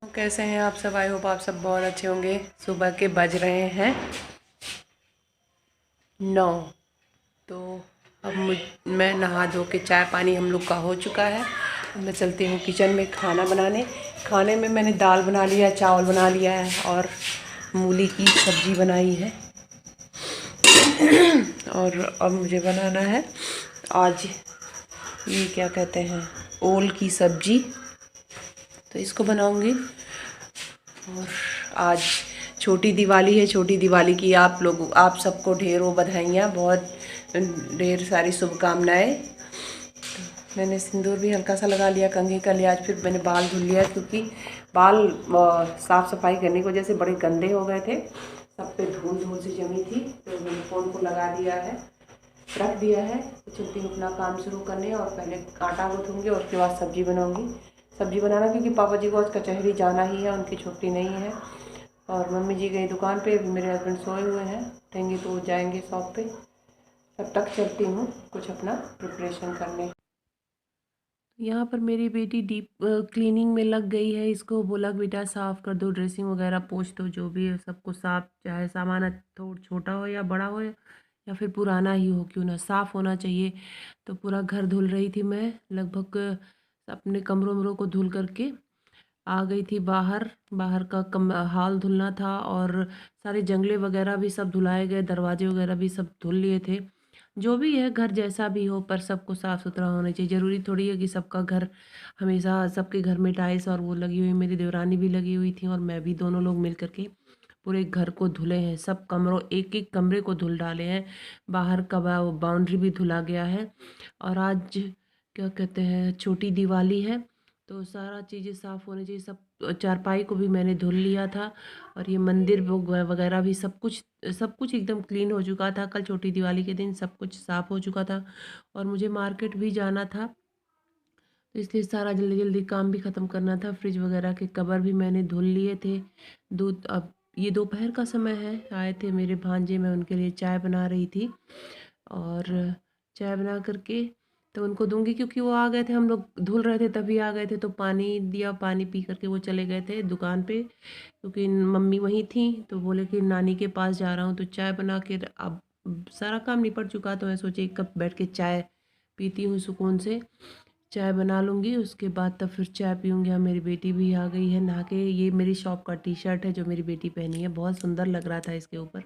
कैसे हैं आप सब? आई होप आप सब बहुत अच्छे होंगे। सुबह के बज रहे हैं 9। तो अब मैं नहा धो के चाय पानी हम लोग का हो चुका है। अब मैं चलती हूँ किचन में खाना बनाने। खाने में मैंने दाल बना लिया, चावल बना लिया है और मूली की सब्ज़ी बनाई है। और अब मुझे बनाना है आज ये क्या कहते हैं, ओल की सब्ज़ी। तो इसको बनाऊंगी। और आज छोटी दिवाली है। छोटी दिवाली की आप सबको ढेरों बधाइयाँ, बहुत ढेर सारी शुभकामनाएं। मैंने सिंदूर भी हल्का सा लगा लिया, कंघी कर लिया। आज फिर मैंने बाल धुल लिया क्योंकि बाल साफ़ सफाई करने की वजह से बड़े गंदे हो गए थे। सब पे धूल धूल सी जमी थी। तो मैंने फ़ोन को लगा दिया है, रख दिया है। तो चलती हूँ अपना काम शुरू करने। और पहले आटा गूँथूँगी और उसके बाद सब्ज़ी बनाऊँगी। सब्ज़ी बनाना क्योंकि पापा जी को आज कचहरी जाना ही है, उनकी छुट्टी नहीं है। और मम्मी जी गई दुकान पे, मेरे हस्बैंड सोए हुए हैं, उठेंगे तो जाएंगे शॉप पे। तब तक चलती हूँ कुछ अपना प्रिपरेशन करने। यहाँ पर मेरी बेटी डीप क्लीनिंग में लग गई है। इसको बोला बेटा साफ़ कर दो, ड्रेसिंग वगैरह पोंछ दो, जो भी है सबको साफ़, चाहे सामान थोड़ा छोटा हो या बड़ा हो या फिर पुराना ही हो, क्यों ना साफ़ होना चाहिए। तो पूरा घर धुल रही थी मैं, लगभग अपने कमरों वमरों को धुल करके आ गई थी बाहर। बाहर का हाल धुलना था और सारे जंगले वगैरह भी सब धुलाए गए, दरवाजे वगैरह भी सब धुल लिए थे। जो भी है, घर जैसा भी हो पर सबको साफ़ सुथरा होना चाहिए। ज़रूरी थोड़ी है कि सबका घर हमेशा, सबके घर में टाइल्स और वो लगी हुई। मेरी देवरानी भी लगी हुई थी और मैं भी, दोनों लोग मिल करके पूरे घर को धुले हैं। सब कमरों, एक एक कमरे को धुल डाले हैं। बाहर का बाउंड्री भी धुला गया है। और आज क्या कहते हैं, छोटी दिवाली है तो सारा चीज़ें साफ़ होनी चाहिए। सब चारपाई को भी मैंने धुल लिया था। और ये मंदिर वगैरह भी सब कुछ एकदम क्लीन हो चुका था। कल छोटी दिवाली के दिन सब कुछ साफ़ हो चुका था। और मुझे मार्केट भी जाना था, तो इसलिए सारा जल्दी जल्दी काम भी ख़त्म करना था। फ्रिज वगैरह के कवर भी मैंने धुल लिए थे। दूध, अब ये दोपहर का समय है, आए थे मेरे भांजे, मैं उनके लिए चाय बना रही थी। और चाय बना करके तो उनको दूंगी, क्योंकि वो आ गए थे, हम लोग धुल रहे थे तभी आ गए थे। तो पानी दिया, पानी पी करके वो चले गए थे दुकान पे, क्योंकि मम्मी वहीं थी। तो बोले कि नानी के पास जा रहा हूँ। तो चाय बना के अब सारा काम निपट चुका, तो मैं सोची एक कप बैठ के चाय पीती हूँ सुकून से। चाय बना लूँगी, उसके बाद तब फिर चाय पीऊँगी। हाँ, मेरी बेटी भी आ गई है नहा के। ये मेरी शॉप का टी शर्ट है जो मेरी बेटी पहनी है, बहुत सुंदर लग रहा था इसके ऊपर।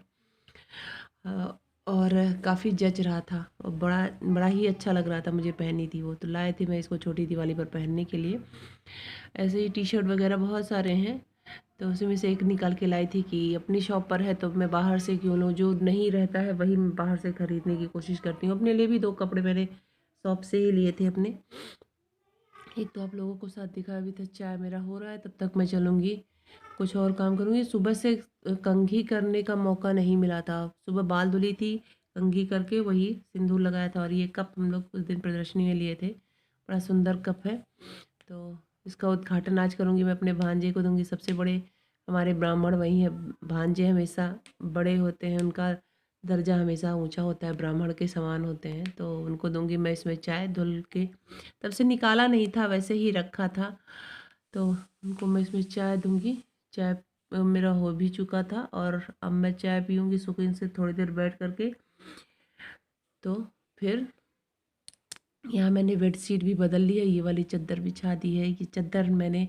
और काफ़ी जच रहा था और बड़ा बड़ा ही अच्छा लग रहा था मुझे, पहनी थी वो। तो लाए थे मैं इसको छोटी दिवाली पर पहनने के लिए। ऐसे ही टी शर्ट वगैरह बहुत सारे हैं, तो उसी में से एक निकाल के लाई थी कि अपनी शॉप पर है तो मैं बाहर से क्यों लूँ, जो नहीं रहता है वही मैं बाहर से ख़रीदने की कोशिश करती हूँ। अपने लिए भी 2 कपड़े मैंने शॉप से ही लिए थे अपने। एक तो आप लोगों को साथ दिखाया भी था। चाय मेरा हो रहा है, तब तक मैं चलूँगी कुछ और काम करूँगी। सुबह से कंघी करने का मौका नहीं मिला था। सुबह बाल धुली थी, कंघी करके वही सिंदूर लगाया था। और ये कप हम लोग उस दिन प्रदर्शनी में लिए थे, बड़ा सुंदर कप है। तो इसका उद्घाटन आज करूँगी, मैं अपने भांजे को दूँगी। सबसे बड़े हमारे ब्राह्मण वही है। भांजे हमेशा बड़े होते हैं, उनका दर्जा हमेशा ऊंचा होता है, ब्राह्मण के समान होते हैं। तो उनको दूँगी मैं इसमें चाय धुल के। तब से निकाला नहीं था, वैसे ही रखा था, तो उनको मैं इसमें चाय दूँगी। चाय मेरा हो भी चुका था और अब मैं चाय पीऊँगी सुकून से थोड़ी देर बैठ करके। तो फिर यहाँ मैंने बेडशीट भी बदल ली है, ये वाली चादर बिछा दी है। ये चादर मैंने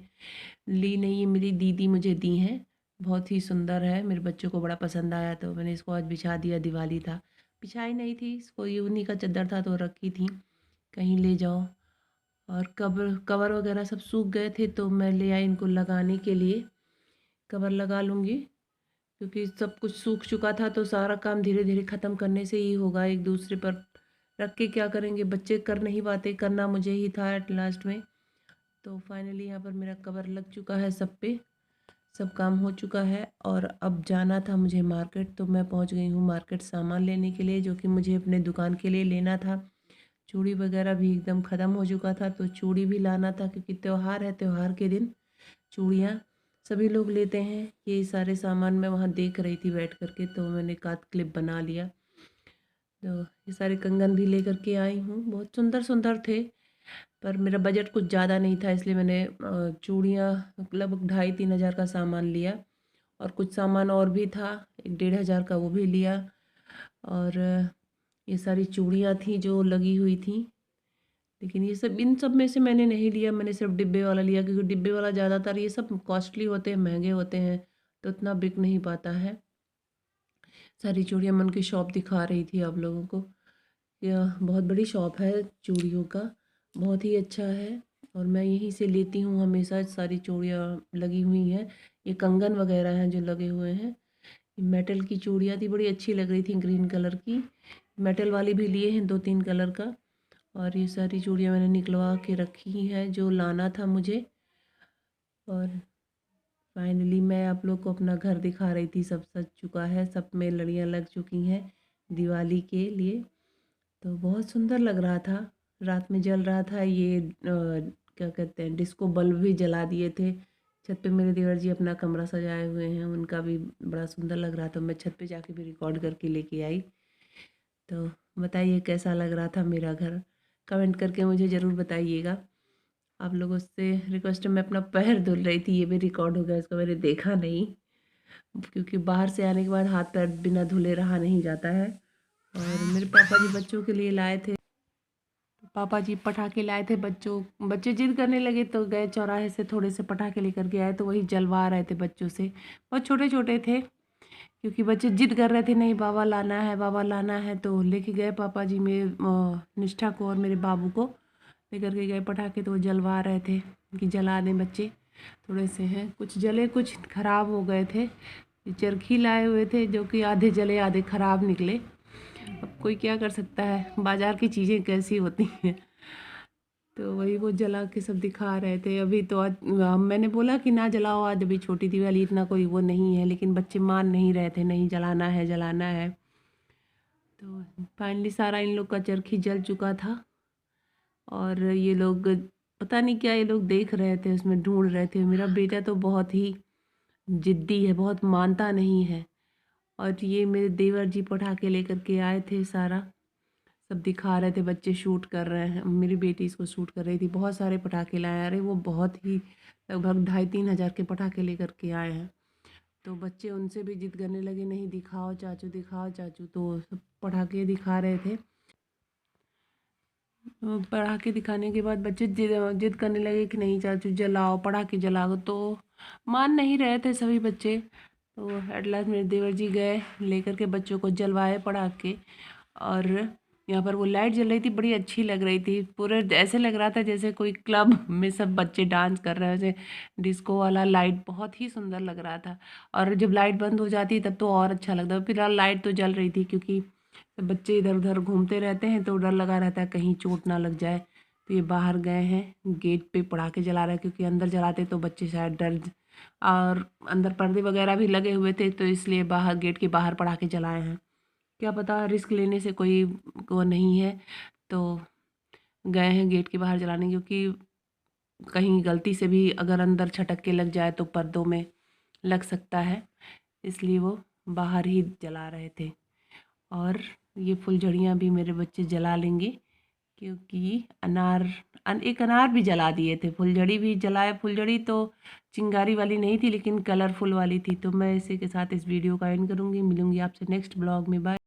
ली नहीं है, मेरी दीदी मुझे दी हैं। बहुत ही सुंदर है, मेरे बच्चों को बड़ा पसंद आया तो मैंने इसको आज बिछा दिया। दिवाली था, बिछाई नहीं थी इसको, ये उन्हीं का चादर था तो रखी थी, कहीं ले जाओ। और कवर कवर वगैरह सब सूख गए थे तो मैं ले आई इनको लगाने के लिए। कवर लगा लूँगी क्योंकि सब कुछ सूख चुका था। तो सारा काम धीरे धीरे ख़त्म करने से ही होगा, एक दूसरे पर रख के क्या करेंगे, बच्चे कर नहीं पाते, करना मुझे ही था एट लास्ट में। तो फाइनली यहाँ पर मेरा कवर लग चुका है, सब पे सब काम हो चुका है। और अब जाना था मुझे मार्केट, तो मैं पहुँच गई हूँ मार्केट सामान लेने के लिए, जो कि मुझे अपने दुकान के लिए लेना था। चूड़ी वगैरह भी एकदम ख़त्म हो चुका था, तो चूड़ी भी लाना था क्योंकि त्यौहार है। त्यौहार के दिन चूड़ियाँ सभी लोग लेते हैं। ये सारे सामान मैं वहाँ देख रही थी बैठ करके, तो मैंने एक आध क्लिप बना लिया। तो ये सारे कंगन भी लेकर के आई हूँ, बहुत सुंदर सुंदर थे। पर मेरा बजट कुछ ज़्यादा नहीं था, इसलिए मैंने चूड़ियाँ लगभग 2,500-3,000 का सामान लिया। और कुछ सामान और भी था, 1,500 का, वो भी लिया। और ये सारी चूड़ियाँ थी जो लगी हुई थी, लेकिन ये सब, इन सब में से मैंने नहीं लिया। मैंने सिर्फ डिब्बे वाला लिया, क्योंकि डिब्बे वाला ज़्यादातर ये सब कॉस्टली होते हैं, महंगे होते हैं, तो उतना बिक नहीं पाता है। सारी चूड़ियाँ मैं उनकी शॉप दिखा रही थी आप लोगों को। यह बहुत बड़ी शॉप है चूड़ियों का, बहुत ही अच्छा है, और मैं यहीं से लेती हूँ हमेशा। सारी चूड़ियाँ लगी हुई हैं, ये कंगन वगैरह हैं जो लगे हुए हैं। मेटल की चूड़ियाँ थी, बड़ी अच्छी लग रही थी, ग्रीन कलर की। मेटल वाली भी लिए हैं 2-3 कलर का। और ये सारी चूड़ियाँ मैंने निकलवा के रखी हैं जो लाना था मुझे। और फाइनली मैं आप लोग को अपना घर दिखा रही थी, सब सज चुका है, सब में लड़ियाँ लग चुकी हैं दिवाली के लिए। तो बहुत सुंदर लग रहा था, रात में जल रहा था ये क्या कहते हैं, डिस्को बल्ब भी जला दिए थे। छत पे मेरे देवर जी अपना कमरा सजाए हुए हैं, उनका भी बड़ा सुंदर लग रहा था। मैं छत पे जाके भी रिकॉर्ड करके लेके आई। तो बताइए कैसा लग रहा था मेरा घर, कमेंट करके मुझे ज़रूर बताइएगा। आप लोगों से रिक्वेस्ट है, मैं अपना पैर धुल रही थी, ये भी रिकॉर्ड हो गया, इसको मैंने देखा नहीं, क्योंकि बाहर से आने के बाद हाथ पैर बिना धुले रहा नहीं जाता है। और मेरे पापा जी बच्चों के लिए लाए थे, पापा जी पटाखे लाए थे। बच्चे जिद करने लगे तो गए चौराहे से थोड़े से पटाखे लेकर के आए, तो वही जलवा रहे थे बच्चों से। बहुत छोटे छोटे थे, क्योंकि बच्चे जिद कर रहे थे, नहीं बाबा लाना है, बाबा लाना है। तो लेके गए पापा जी मेरे निष्ठा को और मेरे बाबू को लेकर के गए पटाखे, तो वो जलवा रहे थे कि जला दें बच्चे। थोड़े से हैं, कुछ जले कुछ ख़राब हो गए थे। चरखी लाए हुए थे जो कि आधे जले आधे ख़राब निकले। अब कोई क्या कर सकता है, बाज़ार की चीज़ें कैसी होती हैं। तो वही वो जला के सब दिखा रहे थे। अभी तो आज मैंने बोला कि ना जलाओ, आज अभी छोटी दिवाली, इतना कोई वो नहीं है, लेकिन बच्चे मान नहीं रहे थे, नहीं जलाना है जलाना है। तो फाइनली सारा इन लोग का चरखी जल चुका था। और ये लोग पता नहीं क्या ये लोग देख रहे थे, उसमें ढूंढ रहे थे। मेरा बेटा तो बहुत ही जिद्दी है, बहुत मानता नहीं है। और ये मेरे देवर जी पटाखे लेकर के आए थे, सारा सब दिखा रहे थे, बच्चे शूट कर रहे हैं। मेरी बेटी इसको शूट कर रही थी, बहुत सारे पटाखे लाए। अरे वो बहुत ही लगभग 2,500-3 हज़ार के पटाखे लेकर के आए हैं। तो बच्चे उनसे भी जिद करने लगे, नहीं दिखाओ चाचू, दिखाओ चाचू। तो सब पटाखे दिखा रहे थे। पटाखे दिखाने के बाद बच्चे जिद करने लगे कि नहीं चाचू जलाओ, पटाखे जलाओ। तो मान नहीं रहे थे सभी बच्चे। तो एट लास्ट मेरे देवर जी गए लेकर के बच्चों को जलवाए पटाखे। और यहाँ पर वो लाइट जल रही थी, बड़ी अच्छी लग रही थी। पूरे ऐसे लग रहा था जैसे कोई क्लब में सब बच्चे डांस कर रहे हैं, जैसे डिस्को वाला लाइट, बहुत ही सुंदर लग रहा था। और जब लाइट बंद हो जाती तब तो और अच्छा लगता है। फिलहाल लाइट तो जल रही थी, क्योंकि बच्चे इधर उधर घूमते रहते हैं तो डर लगा रहता है कहीं चोट ना लग जाए। तो ये बाहर गए हैं, गेट पे पटाखे जला रहे हैं, क्योंकि अंदर जलाते तो बच्चे शायद डर। और अंदर पर्दे वगैरह भी लगे हुए थे, तो इसलिए बाहर गेट के बाहर पटाखे जलाए हैं। क्या पता रिस्क लेने से कोई वो नहीं है, तो गए हैं गेट के बाहर जलाने, क्योंकि कहीं गलती से भी अगर अंदर छटक के लग जाए तो पर्दों में लग सकता है, इसलिए वो बाहर ही जला रहे थे। और ये फुलझड़ियाँ भी मेरे बच्चे जला लेंगे, क्योंकि एक अनार भी जला दिए थे, फुलझड़ी भी जलाए। फुलझड़ी तो चिंगारी वाली नहीं थी, लेकिन कलरफुल वाली थी। तो मैं इसी के साथ इस वीडियो का एंड करूँगी। मिलूँगी आपसे नेक्स्ट ब्लॉग में, बाय।